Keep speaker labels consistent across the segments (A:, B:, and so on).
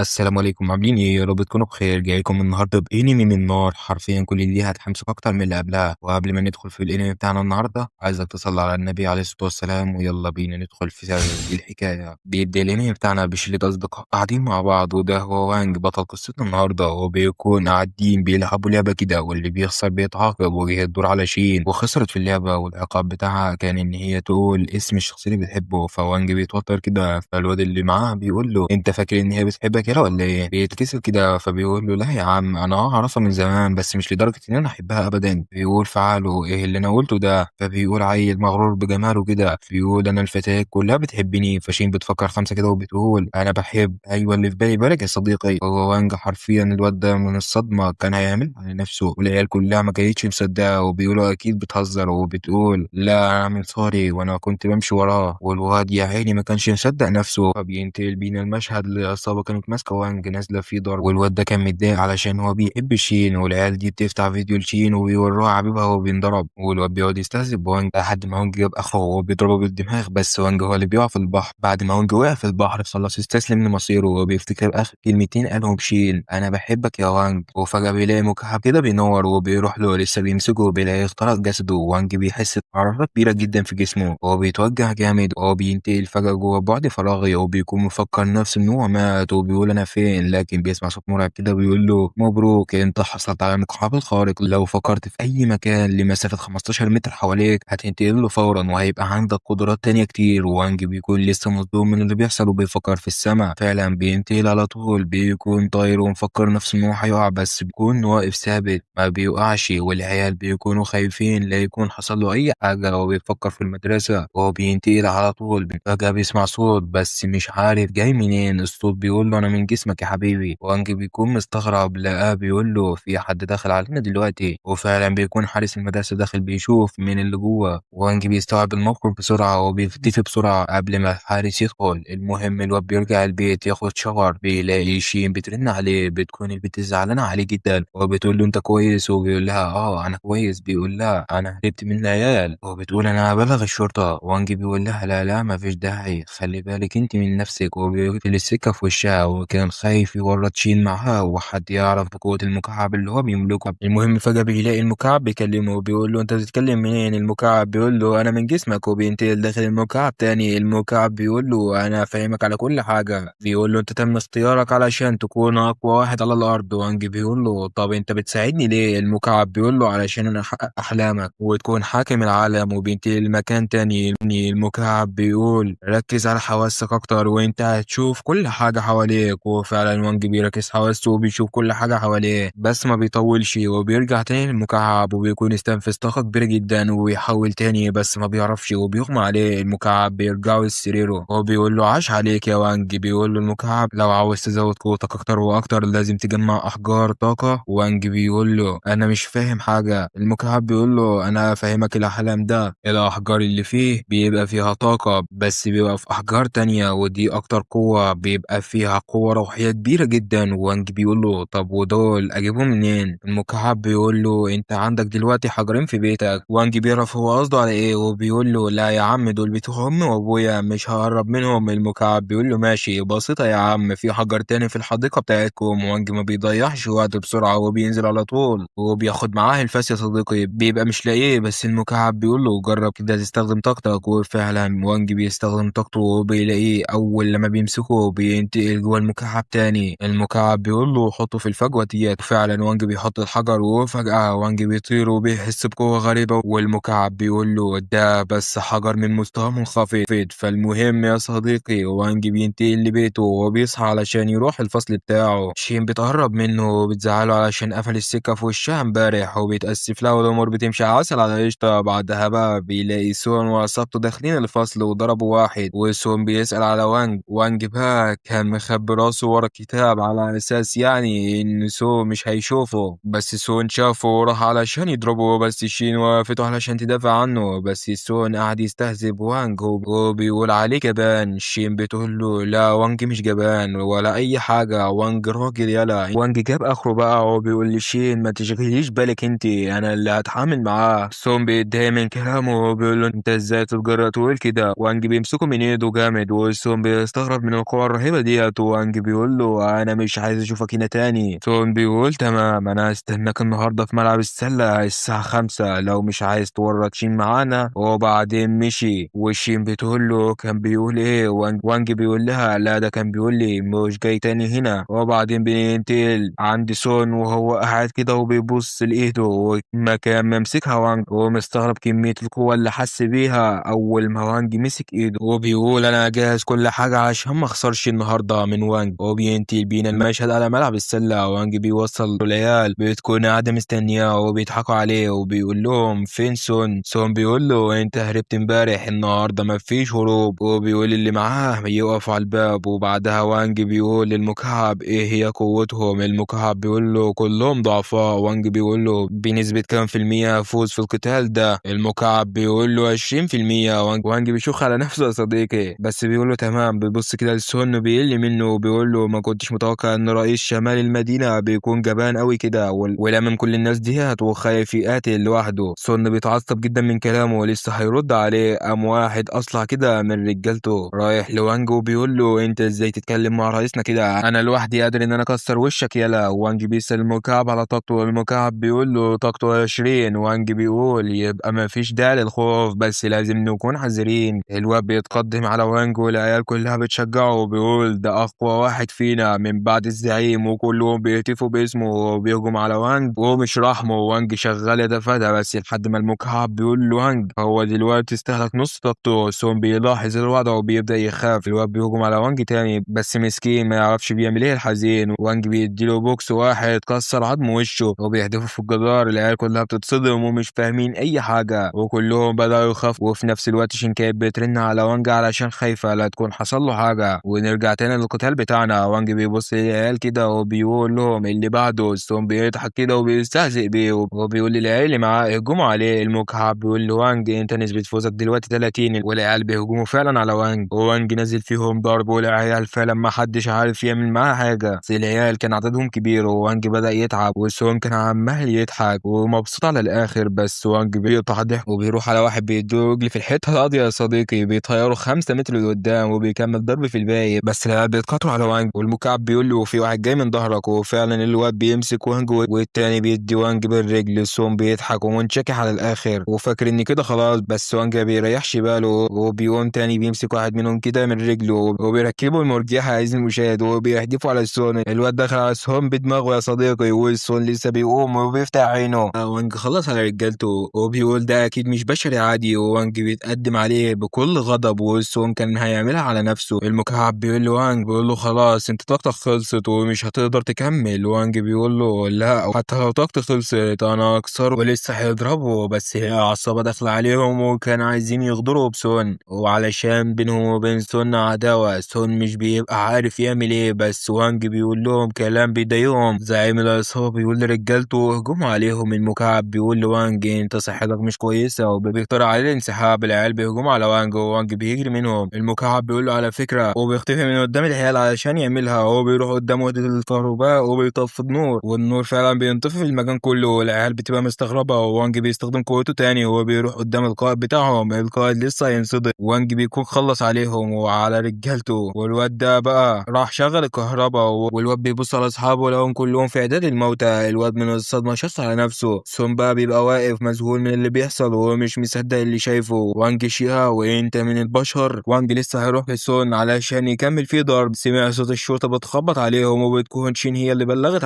A: السلام عليكم، عاملين ايه؟ يا رب تكونوا بخير. جايلكم النهارده بانمي من نار، حرفيا كل دي هتحمسك اكتر من اللي قبلها. وقبل ما ندخل في الانمي بتاعنا النهارده، عايزك تصلي على النبي عليه الصلاه والسلام، ويلا بينا ندخل في الحكايه. بيبدا الانمي بتاعنا بشله اصدقاء قاعدين مع بعض، وده هو وانج بطل قصتنا النهارده. وبيكون قاعدين بيلعبوا لعبه كده، واللي بيخسر بيتعاقب، وجه الدور على شين وخسرت في اللعبه، والعقاب بتاعها كان ان هي تقول اسم الشخص اللي بتحبه. فوانج بيتوتر كده، فالواد اللي معاه بيقول له انت فاكر ان هي بتحبك يلا ولا ايه؟ بيتكسف كده، فبيقول له لا يا عم، انا اعرفها من زمان بس مش لدرجه ان انا احبها ابدا. بيقول فعله ايه اللي انا قلته ده؟ فبيقول عيل مغرور بجماله كده، بيقول انا الفتاة كلها بتحبني. فشين بتفكر خمسه كده وبتقول انا بحب، ايوه اللي في بالي بالك يا صديقي. هو وانج حرفيا الواد ده من الصدمه كان هيعمل على نفسه، والعيال كلها ما كانتش مصدقه، وبيقولوا اكيد بتهزر. وبتقول لا انا من سوري، وانا كنت بمشي وراه. والواد يا عيني ما كانش مصدق نفسه. فبينتقل بينا المشهد لعصابه كانت ماسكه وانج نازله فيه ضرب، والواد ده كان متضايق علشان هو بيحب شين، والعيال دي بتفتح فيديو لشين وبيوروها حبيبها وهو بينضرب، والواد بيقعد يستهزئ بوانج لحد ما وانج جاب اخره وهو بيضربه بالدماغ. بس وانج هو اللي بيقع في البحر. بعد ما وانج وقع في البحر خلاص استسلم لمصيره، وبيفتكر اخر كلمتين قالهم شين انا بحبك يا وانج. وفجاه بيلاقي مكعب كده بينور، وبيروح له لسه بيمسكه، وبيلاقيه اخترق جسده. وانج بيحس بحرارة كبيرة جدا في جسمه، وهو بيتوجع جامد، وهو بينتقل فجأة جوه بعد فراغي، وبيكون مفكر نفسه ان هو مات، وبيقول انا فين. لكن بيسمع صوت مرعب كده بيقول له مبروك، انت حصلت على المقعد الخارق. لو فكرت في اي مكان لمسافة 15 متر حواليك هتنتقل له فورا، وهيبقى عندك قدرات تانية كتير. وانج بيكون لسه مصدوم من اللي بيحصل، وبيفكر في السماء. فعلا بينتقل على طول، بيكون طاير ومفكر نفسه ان هو هيقع، بس بيكون واقف ثابت ما بيوقعش. والعيال بيكونوا خايفين لا يكون حصل له اي حاجة. وهو بيفكر في المدرسة وهو بينتقل على طول، فجأة بيسمع صوت بس مش عارف جاي منين. الصوت بيقول له انا من جسمك يا حبيبي. وانج بيكون مستغرب، لقاه بيقول له في حد داخل علينا دلوقتي. وفعلا بيكون حارس المدرسة داخل بيشوف مين اللي جوه. وانج بيستوعب الموقف بسرعة وبيختفي بسرعة قبل ما الحارس يدخل. المهم الواد بيرجع البيت ياخد شاور، بيلاقي شين بترن عليه، بتكون البنت زعلانة عليه جدا، وبتقول له انت كويس؟ وبيقول لها اه انا كويس. بيقول لها انا هربت من العيال. وبتقول انا هبلغ الشرطة. وانج بيقول لها لا لا ما فيش داعي، خلي بالك انت من نفسك. وبيقفل السكة في وشها، وكان خايف يورط شين معاها وحد يعرف بقوة المكعب اللي هو بيملكه. المهم فجأة بيلاقي المكعب بيكلمه، وبيقول له انت بتتكلم منين؟ المكعب بيقول له انا من جسمك. وبينتقل داخل المكعب تاني. المكعب بيقول له انا فاهمك على كل حاجة. بيقول له انت تم اختيارك علشان تكون اقوى واحد على الارض. وانج بيقول له طب انت بتساعدني ليه؟ المكعب بيقول له علشان انا احقق احلامك وتكون حاكم العالم. وبينتقل لمكان تاني. المكعب بيقول ركز على حواسك اكتر وانت هتشوف كل حاجة حواليك. وفعلا وانج بيركز حواسه وبيشوف كل حاجة حواليه، بس ما بيطولش وبيرجع تاني للمكعب. وبيكون استنفذ طاقة كبيرة جدا وبيحاول تاني بس ما بيعرفش، وبيغمى عليه. المكعب بيرجعوا لسريره وبيقول له عاش عليك يا وانج. بيقول له المكعب لو عاوز تزود قوتك اكتر واكتر لازم تجمع احجار طاقة. وانج بيقول له انا مش فاهم حاجة. المكعب بيقول له انا فاهمك، الاحلام ده الاحجار اللي فيه بيبقى فيها طاقة، بس بيبقى في احجار تانية ودي اكتر قوة، بيبقى فيها قوة روحية كبيرة جدا. وانج بيقول له طب ودول اجيبهم منين؟ المكعب بيقول له انت عندك دلوقتي حجرين في بيتك. وانج بيعرف هو قصده على ايه، وبيقول له لا يا عم دول بتوع امي وابويا مش هقرب منهم. المكعب بيقول له ماشي بسيطة يا عم، في حجر تاني في الحديقة بتاعتكم. وانج ما بيضيعش وقت بسرعة وبينزل على طول، وبياخد معاه الفاس يا صديقي. بيبقى مش لاقيه، بس المكعب بيقول له جرب كده تستخدم طاقتك. وفعلا وانج بيستخدم طاقته وبيلاقيه. اول لما بيمسكه بينتقل جوه المكعب تاني. المكعب بيقول له حطه في الفجوة ديت. فعلا وانج بيحط الحجر، وفجأة وانج بيطير وبيحس بقوة غريبة. والمكعب بيقول له ده بس حجر من مستوى منخفض. فالمهم يا صديقي وانج بينتقل لبيته وبيصحى علشان يروح الفصل بتاعه. شين بتقرب منه وبتزعله علشان قفل السكة في وشها امبارح، وبيتأسف لها والأمور بتمشي عسل على قشطة. بعدها بقى بيلاقي سون وعصابته داخلين الفصل وضربوا واحد. وسون بيسأل على وانج. وانج بقى كان مخبي راسه ورا الكتاب على أساس يعني إن سون مش هيشوفه، بس سون شافه وراح علشان يضربه. بس شين وقفته علشان تدافع عنه، بس سون قعد يستهزئ بوانج وبيقول عليه جبان. شين بتقول له لا وانج مش جبان ولا أي حاجة، وانج راجل يلا. وانج جاب آخره بقى وبيقول لشين ما تشغليش بالك انت، أنا اللي هتعامل معاه. سون بيتضايق من كلامه وبيقول له انت ازاي تتجرأ تقول كده. وانج بيمسكه من ايده جامد، وسون بيستغرب من القوة الرهيبة ديت. وانج وانج بيقول له انا مش عايز اشوفك هنا تاني. سون بيقول تمام، انا هستناك النهارده في ملعب السله الساعه 5 لو مش عايز تورط شين معانا. وبعدين مشي، وشين بتقول له كان بيقول ايه؟ وانج بيقول لها لا ده كان بيقول لي مش جاي تاني هنا. وبعدين بينتقل عند سون وهو قاعد كده وبيبص لايده ومكان ما مسكها وانج، ومستغرب كميه القوه اللي حس بيها اول ما وانج مسك ايده، وبيقول انا جاهز كل حاجه عشان ما اخسرش النهارده من وانج. وبينتهي بينا المشهد على ملعب السله، وانج بيوصل العيال بتكون قاعده مستنياه وبيضحكوا عليه وبيقول لهم فين سون. سون بيقول له انت هربت امبارح، النهارده ما فيش هروب. وبيقول اللي معاه يقف على الباب. وبعدها وانج بيقول للمكعب ايه هي قوتهم. المكعب بيقول له كلهم ضعفاء. وانج بيقول له بنسبه كام في المية فوز في القتال ده؟ المكعب بيقول له 20%. وانج بيشوخ على نفسه يا صديقي، بس بيقول له تمام. بيبص كده لسون وبيقل منه وبيقول له ما كنتش متوقع ان رئيس شمال المدينه بيكون جبان قوي كده ولامم كل الناس ديت وخايف يقاتل لوحده. سون بيتعصب جدا من كلامه ولسه هيرد عليه، قام واحد اصلع كده من رجالته رايح لوانج وبيقول له انت ازاي تتكلم مع رئيسنا كده؟ انا لوحدي قادر ان انا اكسر وشك يلا. وانج بيسأل المكعب على طاقته، والمكعب بيقول له طاقته 20. وانج بيقول يبقى ما فيش داعي للخوف، بس لازم نكون حذرين. الواد بيتقدم على وانج والعيال كلها بتشجعه وبيقول ده اقوى واحد فينا من بعد الزعيم، وكلهم بيهتفوا باسمه وبيهجم على وانج ومش رحمه. وانج شغال يتفادى بس لحد ما المكعب بيقول له وانج هو دلوقتي استهلك نص طاقته. سون بيلاحظ الوضع وبيبدأ يخاف. الواد بيهجم على وانج تاني بس مسكين ما يعرفش بيعمل ايه الحزين. وانج بيديله بوكس واحد كسر عظم وشه وبيحدفه في الجدار. العيال كلها بتتصدم ومش فاهمين اي حاجه وكلهم بدأوا يخافوا. وفي نفس الوقت شينكاي بترن على وانج علشان خايفه لا تكون حصل له حاجه. ونرجع تاني للقتال بتاعنا. وانج بيبص للعيال كده وبيقول لهم اللي بعده. سون بيضحك كده وبيستهزئ بيه وبيقول للعيال اللي معاه اهجموا عليه. المكعب بيقول لوانج انت نسبة فوزك دلوقتي 30. والعيال بيهجموا فعلا على وانج ووانج نزل فيهم ضرب. والعيال فعلا ما حدش عارف يعمل معاه حاجة. بس العيال كان عددهم كبير ووانج بدأ يتعب وسون كان عمال يضحك ومبسوط على الآخر. بس وانج بيقطع ضحك وبيروح على واحد بيديه رجل في الحتة القاضية يا صديقي، بيطيروا 5 متر لقدام وبيكمل ضرب في الباقي. بس العيال بيتقطعوا على وانج والمكعب بيقول له في واحد جاي من ظهرك. وفعلا الواد بيمسك وانج والتاني بيدي وانج بالرجل. سون بيضحك ومنشكح على الآخر وفاكر ان كده خلاص، بس وانج ما بيريحش باله وبيقوم تاني بيمسك واحد منهم كده من رجله وبيركبه المرجحة عايز المشاهد وبيحدفه على سون. الواد دخل على سون بدماغه يا صديقي وسون لسه بيقوم وبيفتح عينه. وانج خلص على رجالته وبيقول ده اكيد مش بشري عادي. وانج بيتقدم عليه بكل غضب وسون كان هيعملها على نفسه. المكعب بيقول له وانج بيقول له خلاص انت طاقتك خلصت ومش هتقدر تكمل. وانج بيقول له لا حتى لو طاقتي خلصت انا اكسره. ولسه هيضربه بس هي عصابة داخلة عليهم وكانوا عايزين يغدروا بسون، وعلشان بينهم وبين سون عداوة سون مش بيبقى عارف يعمل ايه. بس وانج بيقول لهم كلام بيضايقهم. زعيم العصابة بيقول لرجالته هجوموا عليهم. المكعب بيقول لوانج انت صحتك مش كويسة وبيقترح عليه الانسحاب. العيال بيهجموا على وانج ووانج بيجري منهم. المكعب بيقول له على فكرة وبيختفي من قدام العيال علشان يعملها. هو بيروح قدام وحدة الكهرباء وبيطفي النور والنور فعلا بينطفي في المكان كله. والعيال بتبقى مستغربة ووانج بيستخدم قوته تاني وهو بيروح قدام القائد بتاعهم. القائد لسه هينصدم. وانج بيكون خلص عليهم وعلى رجالته والواد ده بقى راح شغل الكهرباء والواد بيبص على اصحابه لقاهم كلهم في اعداد الموتى. الواد من الصدمة شخص على نفسه. سون بقى بيبقى واقف مذهول من اللي بيحصل ومش مصدق اللي شايفه. وانج شيها وانت من البشر. وانج لسه هيروح لسون علشان يكمل فيه ضرب. سمع صوت الشرطة بتخبط عليهم وبتكون شين هي اللي بلغت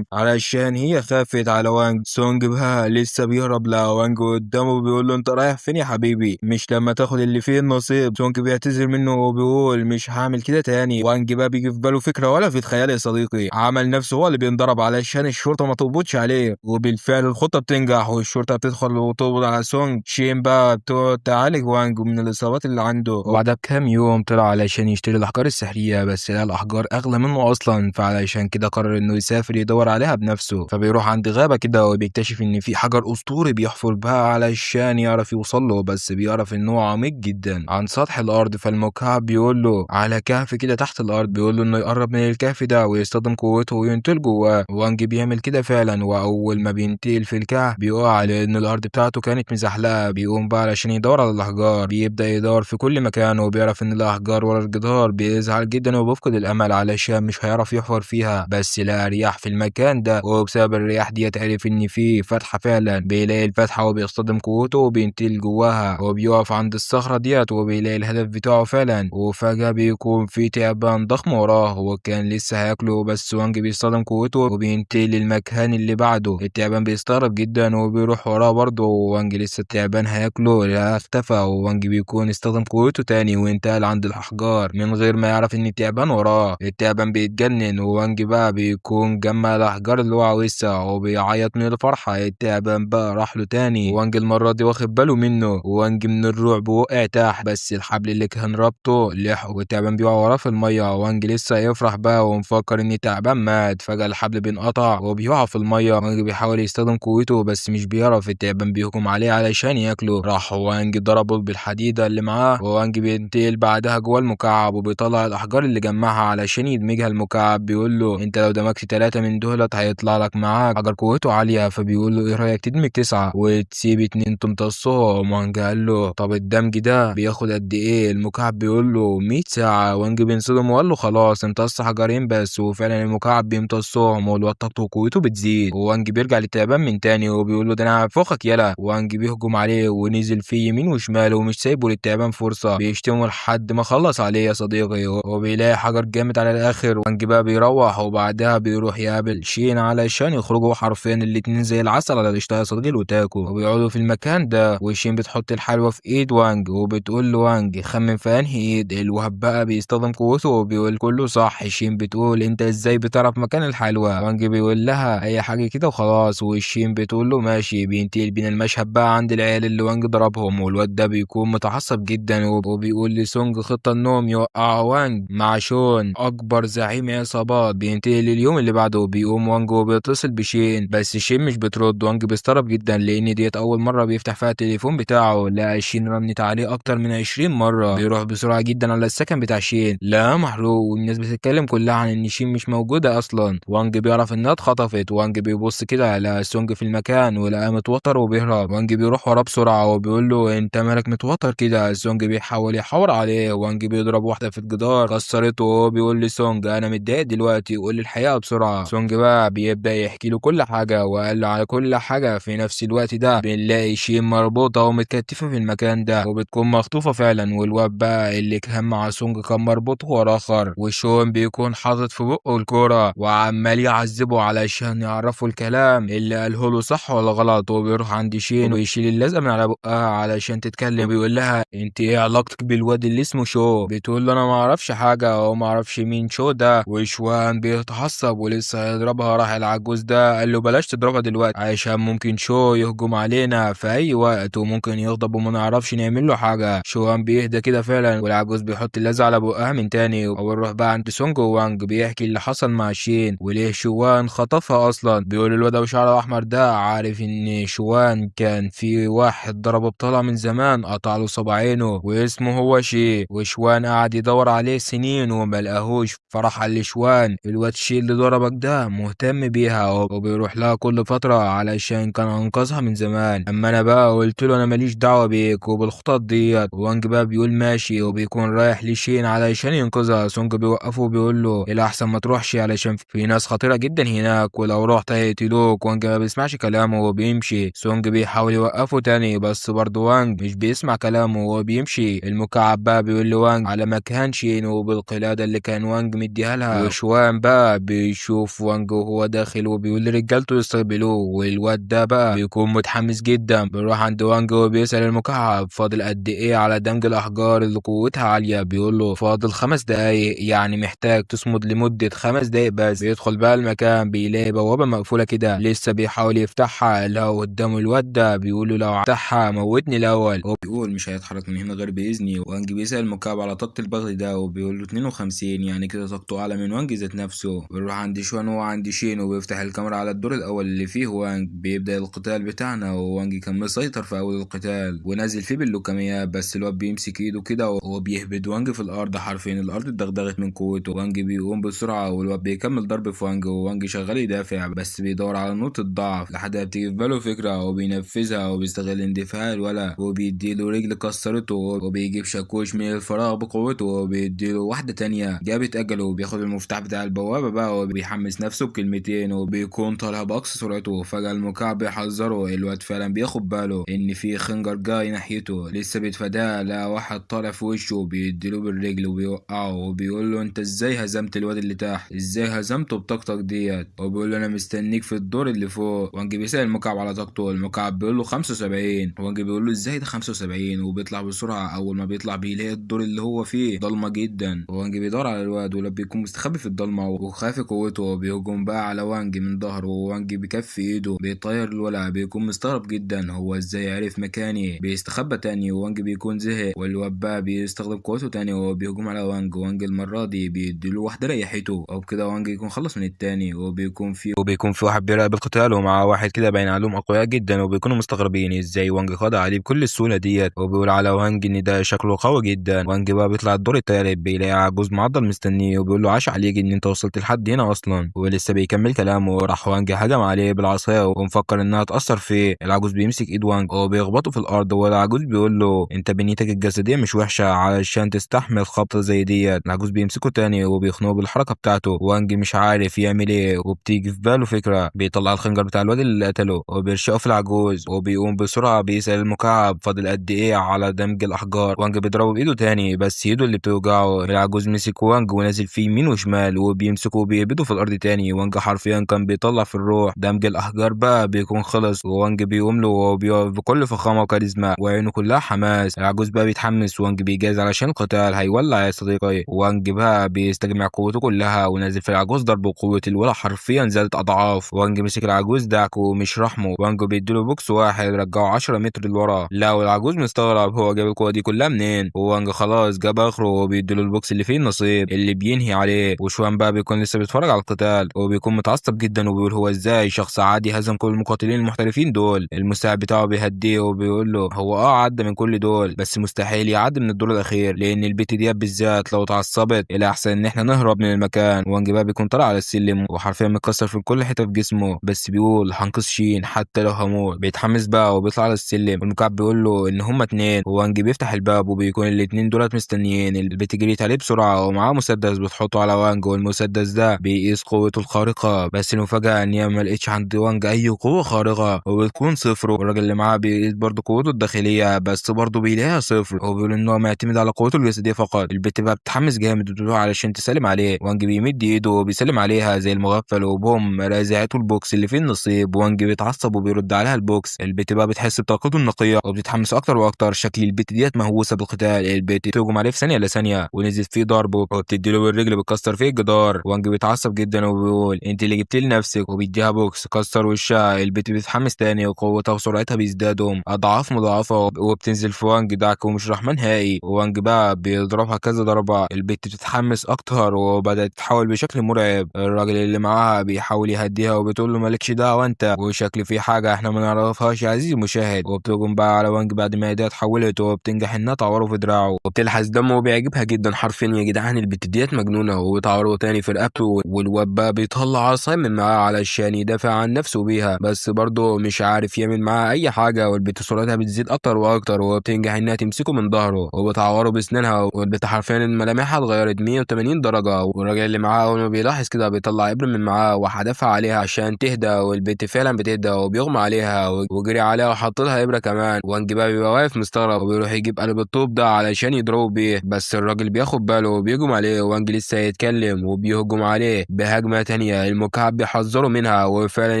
A: علشان هي خافت على وانج. سونج بقى لسه بيهرب لوانج قدامه بيقول له انت رايح فين يا حبيبي؟ مش لما تاخد اللي فيه النصيب. سونج بيعتذر منه وبيقول مش هعمل كده تاني. وانج بقى بيجي في باله فكرة ولا في الخيال يا صديقي. عمل نفسه هو اللي بينضرب علشان الشرطة ما تقبضش عليه. وبالفعل الخطة بتنجح والشرطة بتدخل وتقبض على سونج. شين بقى بتقعد تعالج وانج من الإصابات اللي عنده. وبعدها بكام يوم طلع علشان يشتري الأحجار السحرية بس لقى الأحجار أغلى منه أصلا، فعلشان كده قرر إنه يسافر يدور عليها بنفسه. فبيروح عند غابة كده وبيكتشف إن في حجر أسطوري بيحفر بها علشان يعرف يوصل له. بس بيعرف إن هو عميق جدا عن سطح الأرض. فالمكعب بيقول له على كهف كده تحت الأرض. بيقول له إنه يقرب من الكهف ده ويستخدم قوته وينتقل جواه. وانج بيعمل كده فعلا وأول ما بينتقل في الكهف بيقع لأن الأرض بتاعته كانت مزحلقة. بيقوم بقى علشان يدور على الأحجار. بيبدأ يدور في كل مكان وبيعرف إن الأحجار ورا الجدار. بيزعل جدا وبيفقد بيفقد الأمل علشان مش هيعرف يحفر فيها، بس لقى رياح في المكان ده، وبسبب الرياح ديت عرف إن في فتحة فعلا. بيلاقي الفتحة وبيصطدم قوته وبينتقل جواها، وبيقف عند الصخرة ديت وبيلاقي الهدف بتاعه فعلا. وفجأة بيكون في تعبان ضخم وراه وكان لسه هياكله، بس وانج بيصطدم قوته وبينتقل للمكان اللي بعده. التعبان بيستغرب جدا وبيروح وراه برضه، ووانج لسه التعبان هياكله لا اختفى، ووانج بيكون استخدم قوته تاني وانتقل عند الأحجار من غير ما يعرف إن التعبان وراه. التعبان بيتجنن، ووانج بقى بيكون جمع الأحجار اللي هو عاوزها وبيعيط من الفرحة. التعبان بقى راح له تاني، ووانج المرة دي واخد باله منه، ووانج من الرعب وقع تحت، بس الحبل اللي كان رابطه لحقه والتعبان بيقع وراه في المية. وانج لسه يفرح بقى ومفكر إن التعبان مات، فجأة الحبل بينقطع وبيقع في المية. وانج بيحاول يستخدم قوته بس مش بيعرف، التعبان بيهجم عليه علشان ياكله. راح وانج ضربه بالحديدة اللي معاه، وانج بينتقل بعدها جوه المكعب وبيطلع الأحجار اللي جمعها علشان يدمجها المكعب. بيقول له انت لو دمجت 3 من دولت هيطلع لك معاك حجر قوته عالية، فبيقول له ايه رأيك تدمج 9 وتسيب 2 تمتصهم. وانج قال له طب الدمج ده بياخد قد ايه؟ المكعب بيقول له 100 ساعة. وانج بينصدم وقال له خلاص امتص حجرين بس، وفعلا المكعب بيمتصهم والواد طاقته وقوته بتزيد. وانج بيرجع للتعبان من تاني وبيقول له ده انا هنفخك يلا. وانج بيهجم عليه ونزل فيه يمين وشمال ومش سايبه للتعبان فرصة، بيشتمه لحد ما خلص عليه يا صديقي، وبيلاقي حجر جامد على الاخر. وانج بقى بيروح وبعدها بيروح يقابل شين علشان يخرجوا حرفيا الاتنين زي العسل على القشطة يا صديقي الوتاكو. وبيقعدوا في المكان ده وشين بتحط الحلوى في ايد وانج وبتقول له وانج خمن في انهي ايد. الوهاب بقى بيستخدم قوته وبيقول كله صح. شين بتقول انت ازاي بتعرف مكان الحلوى؟ وانج بيقول لها اي حاجه كده وخلاص، وشين بتقول له ماشي. بينتقل بين المشهد بقى عند العيال اللي وانج ضربهم، والواد ده بيكون متعصب جدا وبيقول لسونج خطه انهم يوقعوا وانج مع شون اكبر زعيم عصابات. بينتقل اليوم اللي بعده، بيقوم وانج وبيتصل بشين بس شين مش بترد. وانج بيستغرب جدا لان ديت اول مره بيفتح فيها التليفون بتاعه، لقى شين رنت عليه اكتر من 20 مره. بيروح بسرعه جدا على السكن بتاع شين، لا محروق والناس بتتكلم كلها عن ان شين مش موجوده اصلا. وانج بيعرف انها اتخطفت. وانج بيبص كده على سونج في المكان ولقاه متوتر وبيهرب. وانج بيروح وراه بسرعه وبيقول له انت مالك متوتر كده؟ سونج بيحاول يحاور عليه. وانج بيضرب واحده في الجدار كسرته، وهو بيقول لسونج انا متضايق دلوقتي قول لي الحقيقه بسرعه. سونج بقى بيبدا يحكي له كل حاجه وقال له على كل حاجه. في نفس الوقت ده بنلاقي شين مربوطه ومتكتفه في المكان ده وبتكون مخطوفه فعلا، والواد بقى اللي كان مع سونج كان مربوط ورا اخر. وشون بيكون حاطط في بقه الكوره وعمال يعذبه علشان يعرفوا الكلام اللي قاله له صح ولا غلط. وبيروح عند شين ويشيل اللزقه من على بقها علشان تتكلم. بيقول لها انت ايه علاقتك بالواد اللي اسمه شو؟ بتقول له انا ما اعرفش حاجه وما اعرفش مين شو ده. وشوان بيتعصب ولسه هيضربها، راح العجوز ده قال له بلاش تضربها دلوقتي عشان ممكن شو يهجم علينا في اي وقت وممكن يغضب وما نعرفش نعمل له حاجه. شوان بيهدى كده فعلا، والعجوز بيحط اللزقه على بقها من تاني. ونروح بقى عند سونج ووانج بيحكي اللي حصل مع شين وليه شوان خطفها اصلا. بيقول الواد ابو شعر احمر ده عارف ان شوان كان في واحد ضربه بطلع من زمان قطع له صباعينه واسمه هو شي، وشوان قعد يدور عليه سنين وما لقاهوش. فراح قال لشوان الواد شي اللي ضربك ده مهتم بيها وبيروح لها كل فتره علشان كان انقذها من زمان. اما انا بقى قلت له انا ماليش دعوه بيك وبالخطط ديت. وانج بقى بيقول ماشي وبيكون رايح لشين علشان ينقذها. سونج بيوقفه وبيقول له الاحسن ما تروحش علشان في ناس خطيره جدا هناك ولو رحت هيقتلوك. وانج ما بيسمعش كلامه وبيمشي. سونج بيحاول يوقفه تاني بس برضه وانج مش بيسمع كلامه وبيمشي. المكعب بقى بيقول لوانج على مكان شين وبالقلاده اللي كان وانج مديها لها. وشوان بقى بيشوف وانج وهو داخل وبيقول لرجالته يستقبلوه، والواد ده بقى بيكون متحمس جدا. بيروح عند وانج وبيسأل المكعب فاضل قد ايه على دمج الاحجار اللي قوتها عاليه. بيقول له فاضل 5 دقايق، يعني محتاج تصمد لمده 5 دقايق بس. بيدخل بقى المكان بيلاقي بوابه مقفوله كده لسه بيحاول يفتحها. لو قدامه الواد ده بيقول له لو فتحها موتني الاول. هو بيقول مش هيتحرك من هنا غير باذني. وانج بيسأل المكعب على طاقه البغل ده وبيقول له 52، يعني كده طاقته اعلى من وانج ذات نفسه. بيروح عند شوان وهو عند شين وبيفتح الكاميرا على الدور الاول اللي فيه وانج. بيبدا القتال بتاعنا ووانج كان مسيطر في اول القتال ونازل فيه باللوكميات، بس الواد بيمسك ايده كده وهو بيهبد وانج في الارض حرفيا الارض اتدغدغت من قوته. وانج بيقوم بسرعه والواد بيكمل ضرب في وانج، ووانج شغال يدافع بس بيدور على نقطه ضعف لحد ما بتيجي في باله فكره وبينفذها وبيستغل اندفاع الولا وبيديله رجل كسرته وبيجيب شاكوش من الفراغ بقوته وبيديله واحده تانية تانية جابت اجله، وبياخد المفتاح بتاع البوابة بقى وبيحمس نفسه بكلمتين وبيكون طالع باقصى سرعته. فجأة المكعب بيحذره، الواد فعلا بياخد باله ان في خنجر جاي ناحيته لسه بيتفاداه. لا واحد طالع في وشه بيديله بالرجل وبيوقعه وبيقول له انت ازاي هزمت الواد اللي تحت، ازاي هزمته بطاقتك ديت؟ وبيقول له انا مستنيك في الدور اللي فوق. وانجي بيسأل المكعب على طاقته، المكعب بيقول له 75. وانجي بيقول له ازاي ده 75؟ وبيطلع بسرعة. اول ما بيطلع بيلاقي الدور اللي هو فيه ضلمة جدا، وانجي بيدور على الواد ولا بيكون مستخبي في الضلمة وخايف قوته. بيهجم بقى على وانجي من ظهره، وانجي بكف ايده بيطير الولع. بيكون مستغرب جدا هو ازاي عرف مكاني. بيستخبى تاني وانج بيكون زهق، والواد بقى بيستخدم قوته تاني وهو بيهجم على وانج المرة دي بيديله واحدة ريحته، وبكده وانج يكون خلص من التاني. وبيكون في واحد بيراقب القتال ومعاه واحد كده باين عليهم اقوياء جدا، وبيكونوا مستغربين ازاي وانج قضى عليه بكل السهولة ديت. وبيقول على وانج ان ده شكله قوي جدا. وانج بقى بيطلع الدور التالت بيلاقي عجوز معضل مستنيه، وبيقول له عاش عليك ان انت وصلت لحد هنا اصلا. ولسه بيكمل كلامه راح وانج هجم عليه بالعصايه ومفكر انها تاثر فيه. العجوز بيمسك ايد وانج وبيخبطه في الارض، والعجوز بيقول له انت بنيتك الجسديه مش وحشه علشان تستحمل خبطه زي ديت. العجوز بيمسكه تاني وبيخنقه بالحركه بتاعته. وانج مش عارف يعمل ايه، وبتيجي في باله فكره. بيطلع الخنجر بتاع الواد اللي قتله وبيرشقه في العجوز، وبيقوم بسرعه بيسال المكعب فاضل قد ايه على دمج الاحجار. وانج بيضربه بايده تاني بس ايده اللي بتوجعه. العجوز مسك وانج ونازل فيه يمين وشمال وبيمسكه وبيقبضه في الارض تاني. وانج حرفيا كان بيطلع في الروح. دمج الاحجار بقى بيكون خلص، ووانج بيقوم له وبيقف بكل فخامه وكاريزما وعينه كلها حماس. العجوز بقى بيتحمس وانج بيجهز علشان القتال هيولع يا صديقي. وانج بقى بيستجمع قوته كلها ونازل في العجوز ضرب بقوه الولا حرفيا زادت اضعاف. وانج مسك العجوز دعكه ومش رحمه. وانج بيديله بوكس واحد رجعه 10 متر لورا. لا والعجوز مستغرب هو جاب القوه دي كلها منين. وانج خلاص جاب اخره وبيديله البوكس اللي فيه النصيب اللي بينهي عليه. وشوان بقى بيكون لسه بيتفرج على القتال وبيكون متعصب جدا وبيقول هو ازاي شخص عادي هزم كل المقاتلين المحترفين دول. المساعد بتاعه بيهديه وبيقول له هو عدى من كل دول بس مستحيل يعدي من الدور الاخير، لان البت دي بالذات لو اتعصبت الاحسن ان احنا نهرب من المكان. وانج بقى بيكون طالع على السلم وحرفيا متكسر في كل حته في جسمه، بس بيقول هنقذ شين حتى لو هموت. بيتحمس بقى وبيطلع على السلم، والمكعب بيقول له ان هما اتنين. وانج بيفتح الباب وبيكون الاتنين دولت مستنيين. البت جريت عليه بسرعه ومعاه مسدس بتحطه على وانج، والمسدس ده بيقيس قوته الخارقه. بس المفاجاه ان هي ما لقيتش عند وانج اي قوه خارقه وبتكون صفر. والراجل اللي معاه بيقيس برضه قوته الداخليه بس برضه بيلاقيها صفر، وبيقول ان هو معتمد على قوته الجسديه فقط. البت بقى بتتحمس جامد وتروح علشان تسلم عليه. وانج بيمد ايده وبيسلم عليها زي المغفل، وبوم رازعته البوكس اللي فيه النصيب. وانج بيتعصب وبيرد عليها البوكس. البت بقى بتحس بطاقته النقيه وبتتحمس اكتر واكتر. شكل البت ديت مهووسه بالقتال. البت تهجم عليه في ثانيه لثانيه ونزلت فيه ضرب وبتديله بالرجل بتكسر فيه الجدار. وانج بيتعصب جدا وبيقول انت اللي جبت لي نفسك، وبيديها بوكس كسر وشها. البت بتتحمس تاني وقوتها وسرعتها بيزدادوا اضعاف مضاعفه وبتنزل في وانج دعك ومش رحمن نهائي. وانج بقى بيضربها كذا ضربه. البت بتتحمس اكتر وبدات تتحول بشكل مرعب. الراجل اللي معاها بيحاول يهديها وبتقول له مالكش دعوه انت، وشكل في حاجه احنا ما نعرفهاش يا عزيزي المشاهد. وبتقوم بقى على وانج بعد ما ايديها اتحولت وبتنجح انها تعوره في دراعه وبتلحس دمه وبيعجبها جدا. حرفيا يا جدعان البت ديت مجنونه وبتعوره تاني في رقبته. والواد بقى بيطلع عصايه من معاه علشان يدافع عن نفسه بيها، بس برضه مش عارف يعمل معاها اي حاجه. والبت سرعتها بتزيد اكتر واكتر وبتنجح انها تمسكه من ظهره وبتعوره باسنانها. والبت حرفيا ملامحها اتغيرت 180 درجه. والراجل اللي معاه اول ما بيلاحظ كده بيطلع ابره من معاه وحدفها عليها عشان تهدى. والبت فعلا بتهدى وبيغمى عليها وجري عليها وحط لها ابره كمان. وانج بقى بيبقى واقف مستغرب وبيروح يجيب قلب الطوب ده علشان يضربه بيه، بس الراجل بياخد باله وبيهجم عليه. وانج لسه يتكلم وبيهجم عليه بهجمه تانية. المكعب بيحذره منها وفعلا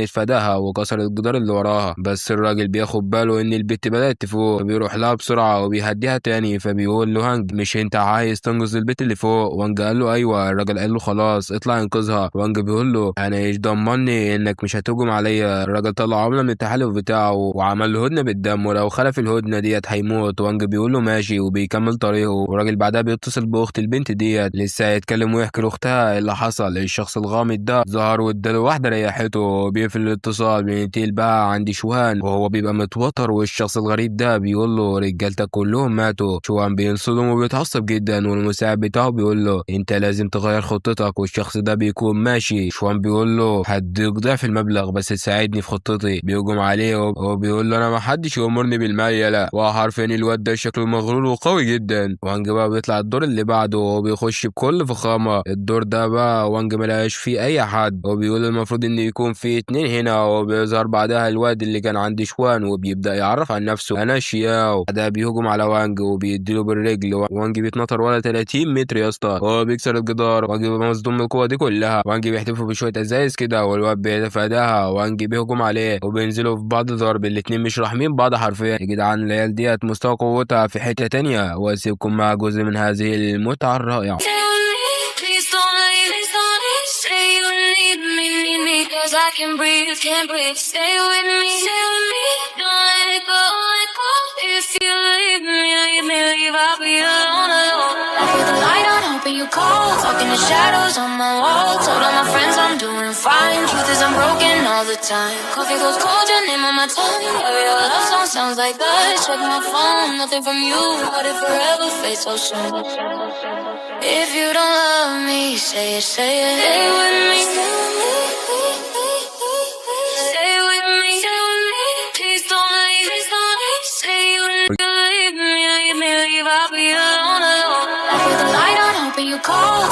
A: يتفاداها وكسر الجدار اللي وراها، بس الراجل بياخد باله ان البت بدات تفوق وبيروح لها بسرعه وبيهديها تاني. فبيقول له هانج مش انت عايز تنقذ البت اللي فوق؟ وانج قال له ايوه. الراجل قال له خلاص اطلع انقذها. وانج بيقول له انا ايش ضمني انك مش هتهجم عليا؟ الراجل طلع عمله من التحالف بتاعه وعمل له هدنه بالدم، ولو خلف الهدنه ديت هيموت. وانج بيقول له ماشي وبيكمل طريقه. والراجل بعدها بيتصل باخت البنت ديت لسه هيتكلم ويحكي لاختها اللي حصل. الشخص الغامض ده ظهر واداله واحده ريحته وبيقفل الاتصال. بينتقل بقى عند شوان وهو بيبقى متوتر، والشخص الغريب ده بيقول له رجالتك كلهم ماتوا. شوان بينصدم وبيتعصب جدا، والمساعد بتاعه بيقول له انت لازم تغير خطتك. والشخص ده بيكون ماشي. شوان بيقول له هديك ضعف المبلغ بس تساعدني في خطتي. بيهجم عليه وبيقول له انا ما حدش يأمرني بالمال يلا. وحرفيا الواد ده شكله مغرور وقوي جدا. وانج بقى بيطلع الدور اللي بعده
B: وهو بيخش بكل فخامة. الدور ده بقى وانج ملقاش فيه أي حد، وبيقول المفروض إن يكون في 2 هنا، وبيظهر بعدها الواد اللي كان عند شوان وبيبدأ يعرف عن نفسه. أنا شياو. بعدها بيهجم على وانج وبيديله بالرجل، وانج بيتنطر ولا 30 متر يا اسطى، هو بيكسر الجدار. وانج بيبقى مصدوم من القوة دي كلها. وانج بيحتفوا بشوية ازايز كده والواد بيتفاداها. وانج بيهجم عليه وبينزلوا في بعض ضرب، الاتنين مش راحمين بعض حرفيا. يا جدعان العيال ديت مستوى قوتها في حتة تانية، واسيبكم مع جزء من هذه المتعة الرائعة. Cause I can breathe, can't breathe. Stay with me, don't let it go, let it go. If you leave me, I'll be alone. I feel the light on, hoping you call. Talking to shadows on my wall. Told all my friends I'm doing fine. Truth is I'm broken all the time. Coffee goes cold, your name on my tongue. Every love song sounds like that. Check my phone, nothing from you. But it forever fades so soon. If you don't love me, say it, say it. Stay with me, stay with me.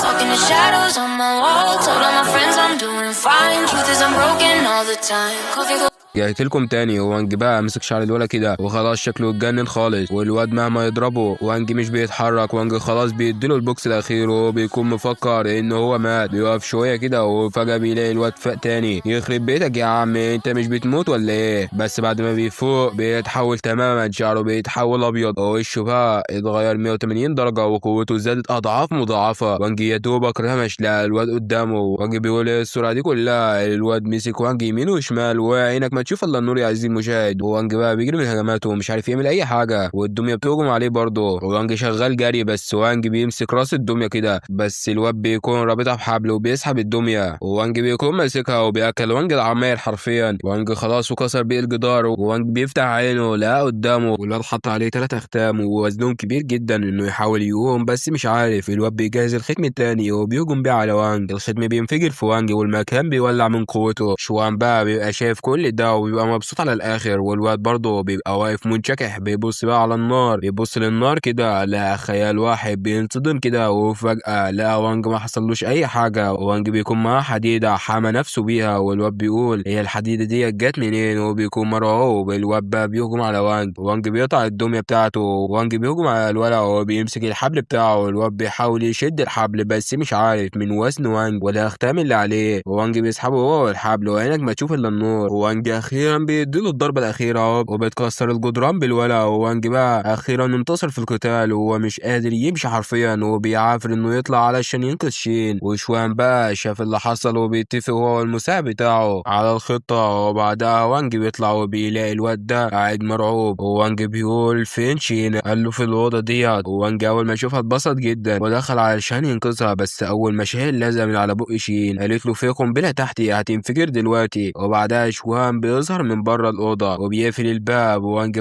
B: Talking to shadows on my wall. Told all my friends I'm doing fine. Truth is I'm broken all the time. Coffee جايت لكم تاني. وانج بقى مسك شعر الولا كده وخلاص شكله اتجنن خالص، والواد مهما يضربه وانج مش بيتحرك. وانج خلاص بيديله البوكس الاخير وهو بيكون مفكر ان هو مات. بيقف شويه كده وفجاه بيلاقي الواد فاق تاني. يخرب بيتك يا عم، انت مش بتموت ولا ايه؟ بس بعد ما بيفوق بيتحول تماما، شعره بيتحول ابيض ووشه بقى اتغير 180 درجه وقوته زادت اضعاف مضاعفه. وانج يا دوبك رمش لا الواد قدامه. وانج بيقول ايه السرعه دي كلها؟ الواد مسك وانج يمين وشمال وعينك ما تشوف الا النور يا عزيزي المشاهد. وانج بقى بيجري من هجماته ومش عارف يعمل اي حاجه، والدميه بتهجم عليه برضه. وانج شغال جري بس وانج بيمسك راس الدميه كده، بس الواد بيكون رابطها بحبل وبيسحب الدميه، وانج بيكون ماسكها وبياكل وانج العماير حرفيا. وانج خلاص وكسر بيه الجدار، وانج بيفتح عينه لقى قدامه والواد حط عليه 3 اختام ووزنهم كبير جدا انه يحاول يقوم بس مش عارف. الواد بيجهز الختم التاني وبيهجم بيه على وانج. الختم بينفجر في وانج والمكان بيولع من قوته. شوان بقى بيبقى شايف كل ده وبيبقى مبسوط على الاخر، والواد برضه بيبقى واقف منشكح بيبص بقى على النار. بيبص للنار كده لقى خيال واحد بينصدم كده، وفجأة لقى وانج ما حصلوش اي حاجه. وانج بيكون معاه حديده حامى نفسه بيها، والواد بيقول هي الحديده دي جت منين؟ وبيكون مرعوب. الواد بقى بيهجم على وانج، وانج بيقطع الدميه بتاعته. وانج بيهجم على الولد وبيمسك الحبل بتاعه. والواد بيحاول يشد الحبل بس مش عارف من وزن وانج ولا اختام اللي عليه. وانج بيسحبه هو الحبل وعينك ما تشوف الا النور. وانج اخيرا بيديله الضربه الاخيره وبيتكسر الجدران بالولا. وانج بقى اخيرا انتصر في القتال وهو مش قادر يمشي حرفيا، وبيعافر انه يطلع علشان ينقذ شين. وشوان بقى شاف اللي حصل وبيتفق هو والمساعد بتاعه على الخطه. وبعدها وانج بيطلع وبيلاقي الواد ده قاعد مرعوب. وانج بيقول فين شين؟ قال له في الاوضه ديت. وانج اول ما شافها اتبسط جدا ودخل علشان ينقذها، بس اول ما شال لزق من على بق شين. قالت له في قنبله تحتي هتنفجر دلوقتي. وبعدها شوان بيظهر من بره الاوضه وبيقفل الباب. وانج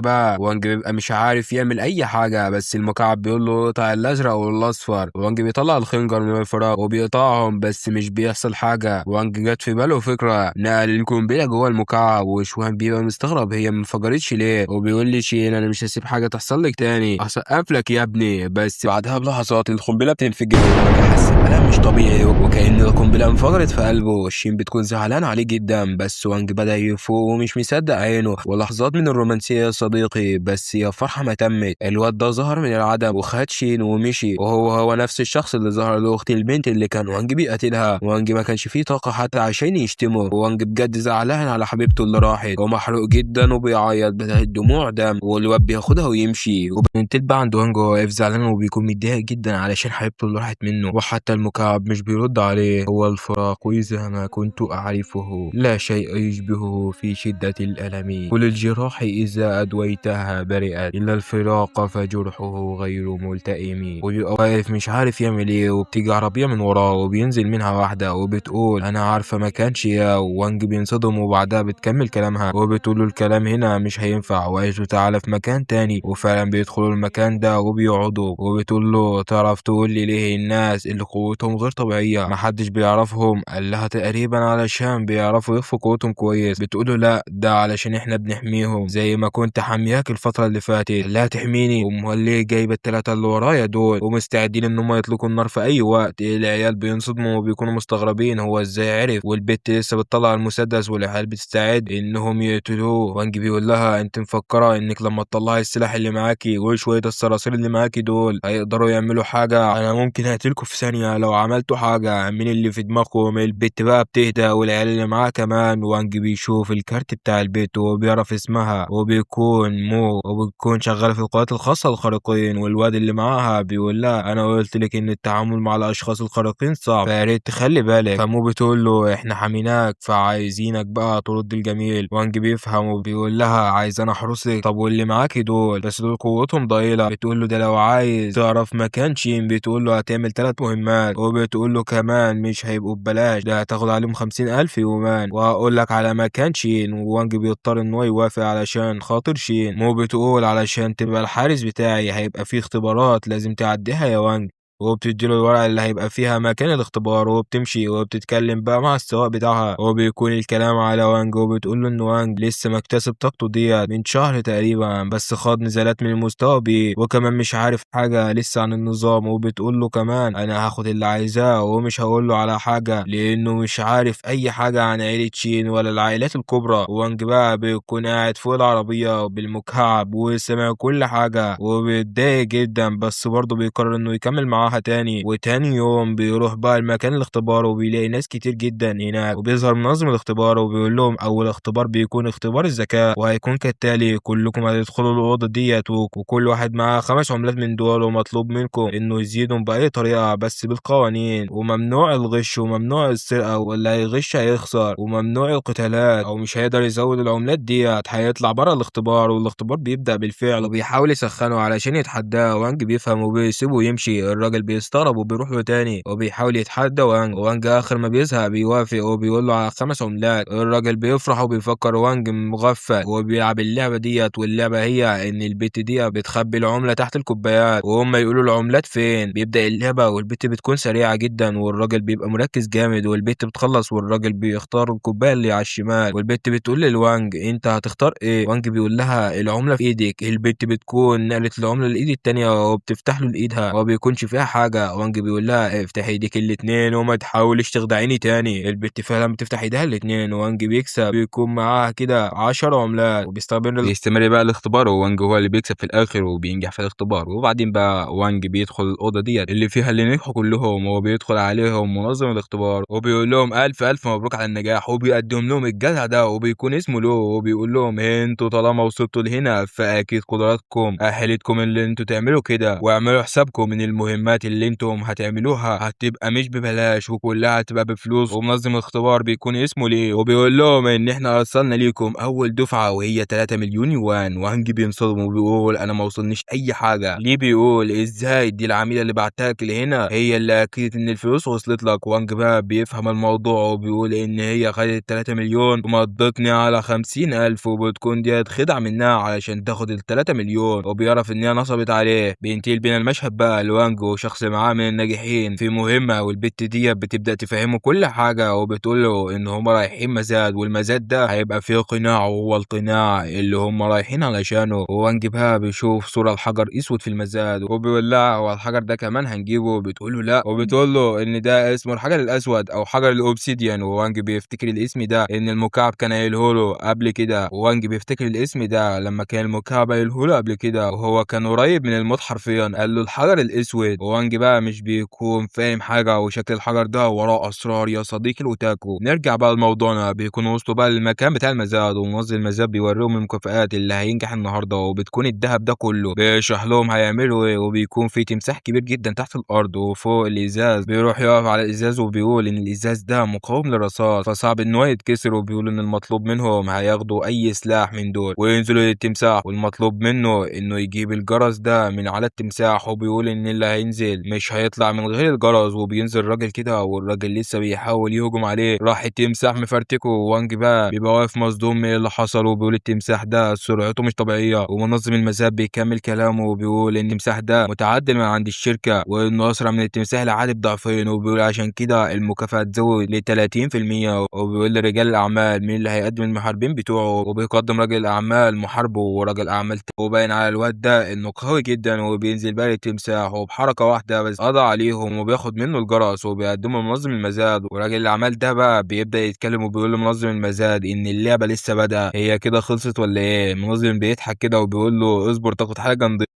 B: بيبقى مش عارف يعمل اي حاجه، بس المكعب بيقول له اقطع الازرق والاصفر. وانج بيطلع الخنجر من الفراغ وبيقطعهم بس مش بيحصل حاجه. وانج جت في باله فكره، نقل القنبله جوه المكعب. وشوان بيبقى مستغرب هي ما انفجرتش ليه، وبيقول لي شين انا مش هسيب حاجه تحصل لك تاني، هسقف لك يا ابني. بس بعدها بلحظات القنبله بتنفجر وانج حس بألم مش طبيعي وكأن القنبله انفجرت في قلبه. شين بتكون زعلان عليه جدا، بس وانج بدأ يفوق ومش مصدق عينه. ولحظات من الرومانسيه يا صديقي، بس يا فرحه ما تمت. الواد ده ظهر من العدم وخد شين ومشي، وهو نفس الشخص اللي ظهر لاخت البنت اللي كان وانج بيقتلها. وانج ما كانش فيه طاقه حتى عشان يشتمه. وانج بجد زعلان على حبيبته اللي راحت ومحروق جدا وبيعيط بدل الدموع دم. والواد بياخدها ويمشي، وبنتبع عند وانج واقف زعلان وبيكون متضايق جدا علشان حبيبته اللي راحت منه. وحتى المكعب مش بيرد عليه. هو الفراق إذا ما كنت أعرفه لا شيء يشبهه في شدة الألم. كل الجراح إذا أدويتها برئت إلا الفراق فجرحه غير ملتئم. وبيبقى واقف مش عارف يعمل ايه، وبتيجي عربية من وراه وبينزل منها واحدة وبتقول أنا عارفة مكان شيا. وانج بينصدم وبعدها بتكمل كلامها وبتقول له الكلام هنا مش هينفع وقالت له تعالى في مكان تاني. وفعلا بيدخلوا المكان ده وبيقعدوا، وبتقول له تعرف تقول لي ليه الناس اللي قوتهم غير طبيعية محدش بيعرفهم؟ قال لها تقريبا علشان بيعرفوا يخفوا قوتهم كويس. بتقول
A: له لا ده علشان احنا بنحميهم زي ما كنت حامياك الفترة اللي فاتت. لا تحميني؟ امال ليه جايبة التلاتة اللي ورايا دول ومستعدين ان هم يطلقوا النار في اي وقت؟ العيال بينصدموا وبيكونوا مستغربين هو ازاي عرف، والبت لسه بتطلع المسدس والعيال بتستعد انهم يقتلوه. وانج بيقول لها انت مفكرة انك لما تطلعي السلاح اللي معاكي وشوية الصراصير اللي معاكي دول هيقدروا يعملوا حاجة؟ انا ممكن اقتلكوا في ثانية لو عملتوا حاجة من اللي في دماغكم. البت بقى بتهدى والعيال اللي معاها كمان، وانج بيشوف الكارت بتاع البت وبيعرف اسمها وبيكون مو وبتكون شغالة في القوات الخاصة الخارقين. والواد اللي معاها بيقول لها انا قلت لك ان التعامل مع الاشخاص الخارقين صعب فيا ريت تخلي بالك. فمو بتقول له احنا حميناك فعايزينك بقى ترد الجميل. وانج بيفهم وبيقول لها عايز انا احرسك. طب واللي معاكي دول؟ بس دول قوتهم ضئيلة. بتقول له ده لو عايز تعرف مكان شين بتقول له هتعمل 3 مهمات، وبتقول له كمان مش هيبقوا ببلاش، ده هتاخد عليهم 50,000 يومان، وهقول لك على مكان شين. ووانج بيضطر ان هو يوافق علشان خاطر شين. مو بتقول علشان تبقى الحارس بتاعي هيبقى فيه اختبارات لازم تعديها يا وانج، وبتديله الورقة اللي هيبقى فيها مكان الاختبار، وبتمشي وبتتكلم بقى مع السواق بتاعها وبيكون الكلام على وانج. وبتقول له ان وانج لسه مكتسب طاقته ديت من شهر تقريبا بس خاض نزلات من المستوى بيه وكمان مش عارف حاجة لسه عن النظام. وبتقول له كمان انا هاخد اللي عايزاه ومش هقول له على حاجة لانه مش عارف اي حاجة عن عيلة شين ولا العائلات الكبرى. وانج بقى بيكون قاعد فوق العربية بالمكعب وسمع كل حاجة وبيتضايق جدا بس برضه بيقرر انه يكمل معاها تاني. وتاني يوم بيروح بقى المكان الاختبار وبيلاقي ناس كتير جدا هناك، وبيظهر منظم الاختبار وبيقول لهم اول اختبار بيكون اختبار الذكاء وهيكون كالتالي: كلكم هتدخلوا الاوضه ديت وكل واحد معاه 5 عملات من دول، ومطلوب منكم انه يزيدهم باي طريقه بس بالقوانين، وممنوع الغش وممنوع السرقه واللي هيغش هيخسر، وممنوع القتالات او مش هيقدر يزود العملات ديت هيطلع بره الاختبار. والاختبار بيبدأ بالفعل وبيحاول يسخنه علشان يتحداه. وانج بيفهم وبيسيبه يمشي. الراجل بيستغرب وبيروح له تاني وبيحاول يتحدى وانج. وانج اخر ما بيزهق بيوافق وبيقول له على 5 عملات. الراجل بيفرح وبيفكر وانج مغفل وبيلعب اللعبة ديت، واللعبة هي ان البت دي بتخبي العملة تحت الكوبايات وهم يقولوا العملات فين. بيبدأ اللعبة والبت بتكون سريعة جدا والراجل بيبقى مركز جامد، والبت بتخلص والراجل بيختار الكوباية اللي على الشمال. والبت بتقول للوانج انت هتختار ايه؟ وانج بيقول لها العملة في ايدك. البت بتكون نقلت العملة لايد التانية وبتفتح له لايدها وبيكونش فيها حاجة. وانج بيقول لها افتح ايديك الاتنين وما تحاولش تخدعيني تاني. البت فعلا بتفتح ايدها الاتنين وانج بيكسب، بيكون معاها كده 10 عملات بيستمر بقى الاختبار ووانج هو اللي بيكسب في الاخر وبينجح في الاختبار. وبعدين بقى وانج بيدخل الاوضه ديت اللي فيها اللي نجحوا كلهم، وبيدخل عليهم منظم الاختبار وبيقول لهم الف الف مبروك على النجاح، وبيقدم لهم الجدع ده وبيكون اسمه لو، وبيقول لهم انتوا طالما وصلتوا لهنا فاكيد قدراتكم اهلتكم اللي انتوا تعملوا كده، واعملوا حسابكم من المهمات اللي انتم هتعملوها هتبقى مش ببلاش وكلها هتبقى بفلوس. ومنظم الاختبار بيكون اسمه ليه وبيقول لهم ان احنا وصلنا ليكم اول دفعه وهي 3 مليون يوان. وهانج بينصدم وبيقول انا ما وصلنيش اي حاجه. ليه بيقول ازاي دي العميله اللي بعتها لهنا هي اللي اكدت ان الفلوس وصلت لك. وانج بقى بيفهم الموضوع وبيقول ان هي خدت 3 مليون ومضتني على 50,000 وبتكون دي خدعه منها علشان تاخد ال 3 مليون، وبيعرف ان هي نصبت عليه. بينتهي بينا المشهد بقى لوانج وشخص معاه من الناجحين في مهمه، والبت دي بتبدا تفهمه كل حاجه وبتقول له ان هم رايحين مزاد، والمزاد ده هيبقى فيه قناع وهو القناع اللي هم رايحين علشانه. وانج بقى بيشوف صوره الحجر اسود في المزاد وبيقول لها هو الحجر ده كمان هنجيبه؟ بتقول له لا، وبتقول له ان ده اسمه الحجر الاسود او حجر الاوبسيديان. ووانج بيفتكر الاسم ده ان المكعب كان قايله له قبل كده. وانج بيفتكر الاسم ده لما كان المكعب قايله له قبل كده وهو كان قريب من الموت حرفيا، قال له الحجر الاسود. وانج بقى مش بيكون فاهم حاجه وشكل الحجر ده وراه اسرار يا صديقي الاوتاكو. نرجع بقى لموضوعنا. بيكونوا وصلوا بقى للمكان بتاع المزاد ومنظم المزاد بيوريهم المكافآت اللي هينجح النهارده، وبتكون الذهب ده كله بيشرح لهم هيعملوا ايه. وبيكون في تمساح كبير جدا تحت الارض وفوق الازاز بيروح يقف على الازاز وبيقول ان الازاز ده مقاوم للرصاص فصعب ان هو يتكسر، وبيقول ان المطلوب منهم هياخدوا اي سلاح من دول وينزلوا للتمساح، والمطلوب منه انه يجيب الجرس ده من على التمساح. وبيقول ان اللي هينزل بينزل مش هيطلع من غير الجرس، وبينزل الراجل كده والراجل لسه بيحاول يهجم عليه، راح التمساح مفرتكه، وانج بقى بيبقى واقف مصدوم من اللي حصل، وبيقول التمساح ده سرعته مش طبيعيه. ومنظم المزاد بيكمل كلامه وبيقول ان التمساح ده متعدل من عند الشركه، وانه اسرع من التمساح العادي بضعفين، وبيقول عشان كده المكافاه تزود ل 30%. وبيقول لرجال الاعمال مين اللي هيقدم المحاربين بتوعه، وبيقدم راجل الاعمال محاربه وراجل اعمال وباين على الواد ده انه قوي جدا. وبينزل بقى التمساح وبحركه واحده بس قضى عليهم، وبياخد منه الجرس وبيقدمه لمنظم المزاد. وراجل الاعمال ده بقى بيبدا يتكلم وبيقول لمنظم المزاد ان اللعبه لسه بادئه، هي كده خلصت ولا ايه؟ منظم بيضحك كده وبيقول له اصبر تاخد حاجه نضيفه.